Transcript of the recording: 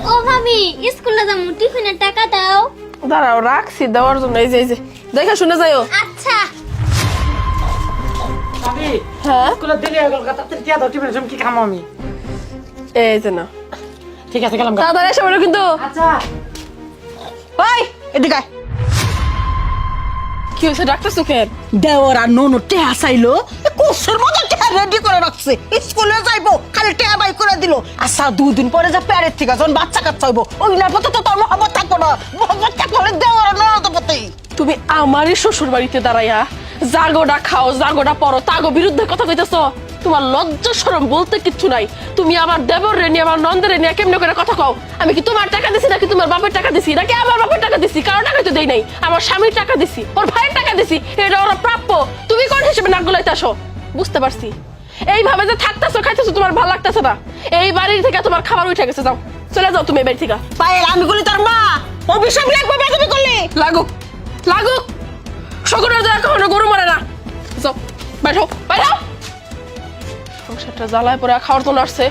ও ভাবি স্কুলে যাবো টিফিনের টাকা দাও। দাঁড়াও রাখছি দেওয়ার জন্য। এই যে দেখে শুনে যাইও। আচ্ছা ভাবি হ্যাঁ স্কুলে দেরি হয়ে গেল তাড়াতাড়ি টিয়া দাও টিফিনের সময় কি খামো আমি। এই যে না ঠিক আছে গেলাম তাড়াতাড়ি এসে বলো কিন্তু। আচ্ছা ওই এদিকে আয়। কি হয়েছে ডাক্তার চোখের? দেওয়ার আর ননু টেহা চাইলো কোসের মতো টেহা রেডি করে রাখছে স্কুলে যাইবো খালি টেহা বাই করে দিল। আচ্ছা 2 দিন পরে যা প্যারের থেকে যখন বাচ্চা কাচ্চা হইবো ওই না পথে তো তোর মহব্বত থাকবো না। মহব্বত থাকলে দেওয়ার আর ননদ পথে। তুমি আমারই শ্বশুর বাড়িতে দাঁড়াইয়া জাগোটা খাও জাগোটা পরো তাগো বিরুদ্ধে কথা কইতেছ? তোমার লজ্জা শরম বলতে কিচ্ছু নাই। তুমি আমার দেবর রে নিয়ে আমার নন্দের নিয়ে কেমনে করে কথা কও? আমি কি তোমার টাকা দিছি নাকি তোমার বাপের টাকা দিছি নাকি আমার বাপের টাকা দিছি? কারো টাকা তো দেই নাই। আমার স্বামীর টাকা দিছি, ওর ভাইয়ের টাকা দিছি, এটা ওরা প্রাপ্য। তুমি কোন হিসেবে নাক গলাইতে আসো? বুঝতে পারছি এইভাবে যে থাকতেছো খাইতেছো তোমার ভালো লাগতেছে না। এই বাড়ির থেকে তোমার খাবার উঠে গেছে, যাও চলে যাও তুমি এই বাড়ি থেকে। পায়ের আমি বলি তোর মা অভিশাপ লাগবে বেদবি করলি। লাগুক লাগুক শকুনের দয়া কখনো গরু মরে না। যাও বাইরে হও, বাইরে হও। সংসারটা জ্বালায় পরে খাওয়ার জন্য আসছে।